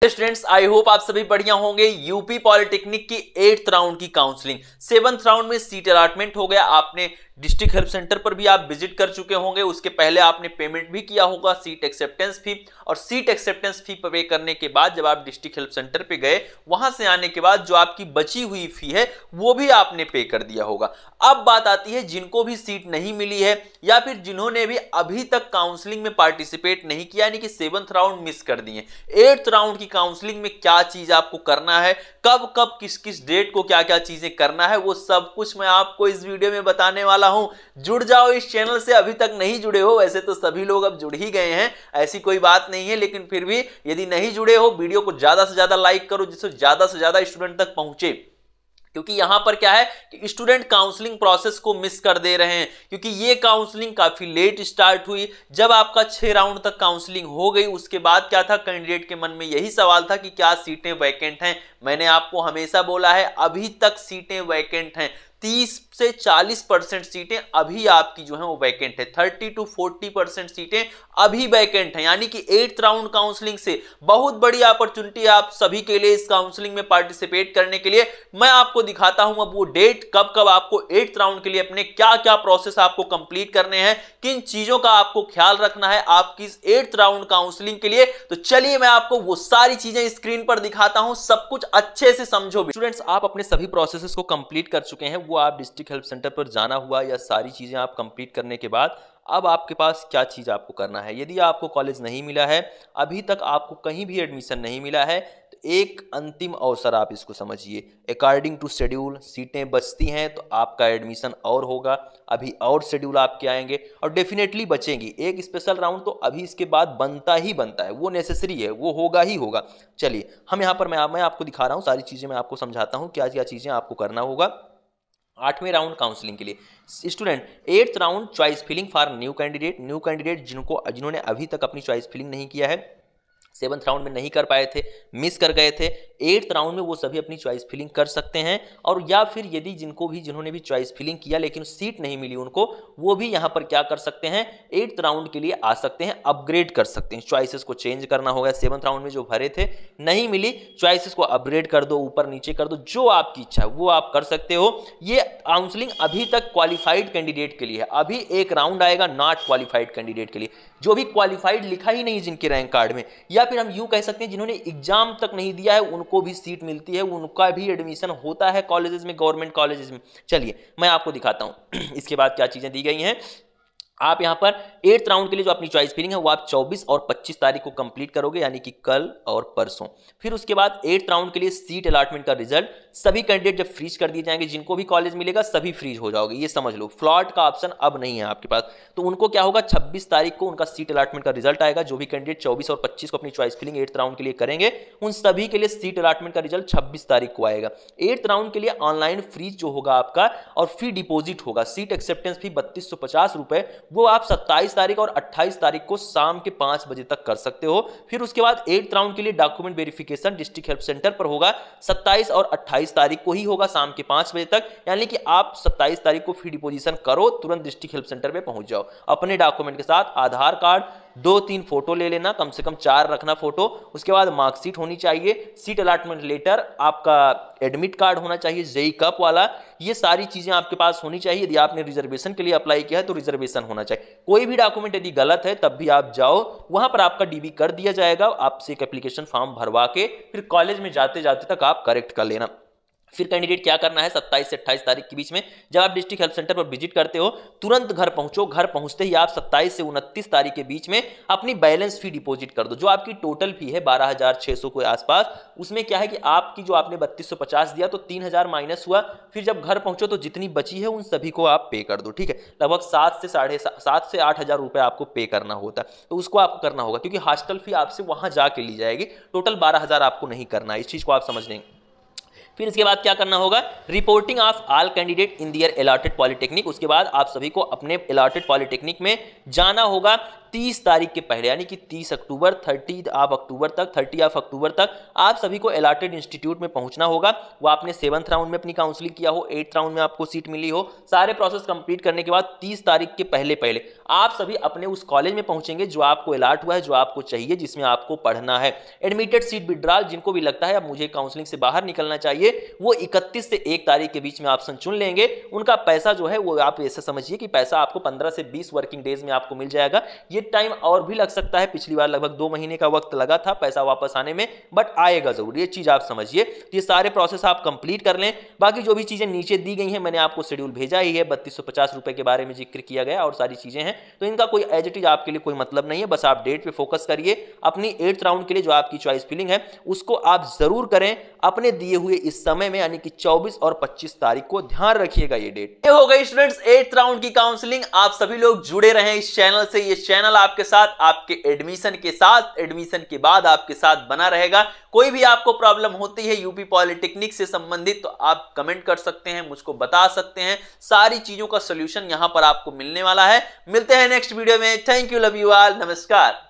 Students, I hope आप सभी बढ़िया होंगे। यूपी पॉलिटेक्निक की 8th राउंड की काउंसलिंग 7th राउंड में सीट अलॉटमेंट हो गया। आपने डिस्ट्रिक्ट हेल्प सेंटर पर भी आप विजिट कर चुके होंगे। उसके पहले आपने पेमेंट भी किया होगा सीट एक्सेप्टेंस फी, और सीट एक्सेप्टेंस फी पे करने के बाद जब आप डिस्ट्रिक्ट हेल्प सेंटर पे गए, वहां से आने के बाद जो आपकी बची हुई फी है वो भी आपने पे कर दिया होगा। अब बात आती है जिनको भी सीट नहीं मिली है या फिर जिन्होंने भी अभी तक काउंसलिंग में पार्टिसिपेट नहीं किया, यानी कि 7th राउंड मिस कर दिए। 8th राउंड की काउंसलिंग में क्या चीज आपको करना है, कब कब किस किस डेट को क्या क्या चीजें करना है, वो सब कुछ मैं आपको इस वीडियो में बताने वाला हूं। जुड़ जाओ इस चैनल से, अभी तक नहीं जुड़े हो, वैसे तो सभी लोग अब जुड़ ही गए हैं, ऐसी कोई बात नहीं है, लेकिन फिर भी यदि नहीं जुड़े हो, वीडियो को ज्यादा से ज्यादा लाइक करो जिससे ज्यादा से ज्यादा स्टूडेंट तक पहुंचे। क्योंकि यहां पर क्या है कि स्टूडेंट काउंसलिंग प्रोसेस को मिस कर दे रहे हैं, क्योंकि ये काउंसलिंग काफी लेट स्टार्ट हुई। जब आपका 6 राउंड तक काउंसलिंग हो गई, उसके बाद क्या था, कैंडिडेट के मन में यही सवाल था कि क्या सीटें वैकेंट हैं। मैंने आपको हमेशा बोला है अभी तक सीटें वैकेंट हैं। 30 से 40% सीटें अभी आपकी जो है वो वैकेंट है। 30 to 40% सीटें अभी वैकेंट हैं, यानी कि 8th राउंड काउंसलिंग से बहुत बड़ी अपॉर्चुनिटी है आप सभी के लिए इस काउंसलिंग में पार्टिसिपेट करने के लिए। मैं आपको दिखाता हूं अब वो डेट, कब कब आपको 8th राउंड के लिए अपने क्या क्या प्रोसेस आपको कंप्लीट करने हैं, किन चीजों का आपको ख्याल रखना है आपकी इस 8th राउंड काउंसलिंग के लिए। तो चलिए मैं आपको वो सारी चीजें स्क्रीन पर दिखाता हूं, सब कुछ अच्छे से समझो। स्टूडेंट्स, आप अपने सभी प्रोसेसेस को कंप्लीट कर चुके हैं, वो आप डिस्ट्रिक्ट हेल्प सेंटर पर जाना हुआ, या सारी चीजें आप कंप्लीट करने के बाद अब आपके पास क्या चीज आपको करना है। यदि आपको कॉलेज नहीं मिला है, अभी तक आपको कहीं भी एडमिशन नहीं मिला है, तो एक अंतिम अवसर आप इसको समझिए। अकॉर्डिंग टू शेड्यूल सीटें बचती हैं तो आपका एडमिशन और होगा, अभी और शेड्यूल आपके आएंगे और डेफिनेटली बचेंगी। एक स्पेशल राउंड तो अभी इसके बाद बनता ही बनता है, वो नेसेसरी है, वो होगा ही होगा। चलिए हम यहाँ पर मैं आपको दिखा रहा हूँ, सारी चीजें मैं आपको समझाता हूँ क्या क्या चीजें आपको करना होगा 8वें राउंड काउंसलिंग के लिए। Student, 8th round choice filling for new candidate जिन्होंने अभी तक अपनी चॉइस फिलिंग नहीं किया है, 7th राउंड में नहीं कर पाए थे, मिस कर गए थे, 8th राउंड में वो सभी अपनी चॉइस फिलिंग कर सकते हैं। और या फिर यदि जिन्होंने भी चॉइस फिलिंग किया लेकिन सीट नहीं मिली उनको, वो भी यहाँ पर क्या कर सकते हैं, 8th राउंड के लिए आ सकते हैं, अपग्रेड कर सकते हैं। चॉइसेस को चेंज करना होगा, 7th राउंड में जो भरे थे नहीं मिली, चॉइसेस को अपग्रेड कर दो, ऊपर नीचे कर दो, जो आपकी इच्छा है वो आप कर सकते हो। ये काउंसलिंग अभी तक क्वालिफाइड कैंडिडेट के लिए है, अभी एक राउंड आएगा नॉट क्वालिफाइड कैंडिडेट के लिए, जो भी क्वालिफाइड लिखा ही नहीं जिनके रैंक कार्ड में, या फिर हम यूं कह सकते हैं जिन्होंने एग्जाम तक नहीं दिया है उनको भी सीट मिलती है, उनका भी एडमिशन होता है कॉलेजेस में, गवर्नमेंट कॉलेजेस में। चलिए मैं आपको दिखाता हूं इसके बाद क्या चीजें दी गई हैं। आप यहां पर 8th राउंड के लिए जो अपनी चॉइस फिलिंग है वो आप 24 और 25 तारीख को कंप्लीट करोगे, यानी कि कल और परसों। फिर उसके बाद 8th राउंड के लिए सीट अलॉटमेंट का रिजल्ट सभी कैंडिडेट जब फ्रीज कर दिए जाएंगे, जिनको भी कॉलेज मिलेगा सभी फ्रीज हो जाओगे, ये समझ लो। फ्लॉट का ऑप्शन अब नहीं है आपके पास, तो उनको क्या होगा, 26 तारीख को उनका सीट अलॉटमेंट का रिजल्ट आएगा। जो भी कैंडिडेट 24 और 25 को अपनी चॉइस फिलिंग 8th राउंड के लिए करेंगे, उन सभी के लिए सीट अलॉटमेंट का रिजल्ट 26 तारीख को आएगा। 8th राउंड के लिए ऑनलाइन फ्रीज जो होगा आपका, और फी डिपोजिट होगा, सीट एक्सेप्टेंस फी 3250 रुपए, वो आप 27 तारीख और 28 तारीख को शाम के 5 बजे तक कर सकते हो। फिर उसके बाद 8th राउंड के लिए document verification district help centre पर होगा, 27 और 28 तारीख को ही होगा शाम के 5 बजे तक, यानी कि आप 27 तारीख को फी डिपोजिशन करो, तुरंत डिस्ट्रिक्ट हेल्प सेंटर पे पहुंच जाओ अपने डॉक्यूमेंट के साथ। आधार कार्ड 2-3 फोटो ले लेना, कम से कम 4 रखना फोटो। उसके बाद मार्कशीट होनी चाहिए, सीट अलॉटमेंट लेटर, आपका एडमिट कार्ड होना चाहिए जेई कप वाला, ये सारी चीजें आपके पास होनी चाहिए। यदि आपने रिजर्वेशन के लिए अप्लाई किया है तो रिजर्वेशन होना चाहिए। कोई भी डॉक्यूमेंट यदि गलत है तब भी आप जाओ, वहां पर आपका डीबी कर दिया जाएगा, आपसे एक एप्लीकेशन फॉर्म भरवा के फिर कॉलेज में जाते जाते तक आप करेक्ट कर लेना। फिर कैंडिडेट क्या करना है, 27 से 28 तारीख के बीच में जब आप डिस्ट्रिक्ट हेल्प सेंटर पर विजिट करते हो, तुरंत घर पहुंचो। घर पहुंचते ही आप 27 से 29 तारीख के बीच में अपनी बैलेंस फी डिपॉजिट कर दो। जो आपकी टोटल फी है 12,600 के आसपास, उसमें क्या है कि आपकी जो आपने 3250 दिया तो 3000 माइनस हुआ। फिर जब घर पहुंचो तो जितनी बची है उन सभी को आप पे कर दो, ठीक है। लगभग 7 से 8,000 रुपए आपको पे करना होता है, तो उसको आपको करना होगा, क्योंकि हॉस्टल फी आपसे वहां जाके ली जाएगी। टोटल 12,000 आपको नहीं करना है, इस चीज को आप समझ लेंगे। फिर इसके बाद क्या करना होगा, reporting of all candidate in their allotted polytechnic. उसके बाद आप सभी को अपने अलॉटेड पॉलिटेक्निक में जाना होगा। 30 तारीख के पहले यानी कि 30 अक्टूबर 30 ऑफ अक्टूबर तक 30 ऑफ अक्टूबर तक आप सभी को अलॉटेड इंस्टीट्यूट में पहुंचना होगा। वो आपने 7th राउंड में अपनी काउंसलिंग किया हो, 8th राउंड में आपको सीट मिली हो, सारे प्रोसेस कंप्लीट करने के बाद 30 तारीख के पहले पहले आप सभी अपने उस कॉलेज में पहुंचेंगे जो आपको अलॉट हुआ है, जो आपको चाहिए, जिसमें आपको पढ़ना है। एडमिटेड सीट विड्रॉल, जिनको भी लगता है अब मुझे काउंसलिंग से बाहर निकलना चाहिए, वो 31 से 1 तारीख के बीच में ऑप्शन चुन लेंगे। उनका पैसा जो है वो आप ऐसे समझिए कि पैसा आपको 15 से 20 वर्किंग डेज में आपको मिल जाएगा। ये टाइम और भी लग सकता है, पिछली बार लगभग 2 महीने का वक्त लगा था पैसा वापस आने में, बट आएगा जरूर, ये चीज आप समझिए। ये सारे प्रोसेस आप कंप्लीट कर लें। बाकी जो भी चीजें नीचे दी गई हैं मैंने आपको शेड्यूल भेजा ही है, 3250 रुपए के बारे में जिक्र किया गया और सारी चीजें हैं, तो इनका कोई एज इट इज आपके लिए कोई मतलब नहीं है। बस आप डेट पे फोकस करिए। अपनी 8th राउंड के लिए जो आपकी चॉइस फिलिंग है उसको आप जरूर करें अपने दिए हुए इस समय में, यानी कि 24 और 25 तारीख को। ध्यान रखिएगा ये डेट। ये हो गई स्टूडेंट्स 8th राउंड की काउंसलिंग। आप सभी लोग जुड़े रहें इस चैनल से। ये चैनल आपके साथ, आपके एडमिशन के साथ, एडमिशन के बाद आपके साथ बना रहेगा। कोई भी आपको प्रॉब्लम होती है यूपी पॉलिटेक्निक से संबंधित तो आप कमेंट कर सकते हैं, मुझको बता सकते हैं। सारी चीजों का सॉल्यूशन यहां पर आपको मिलने वाला है। मिलते हैं नेक्स्ट वीडियो में। Thank you, love you all, नमस्कार।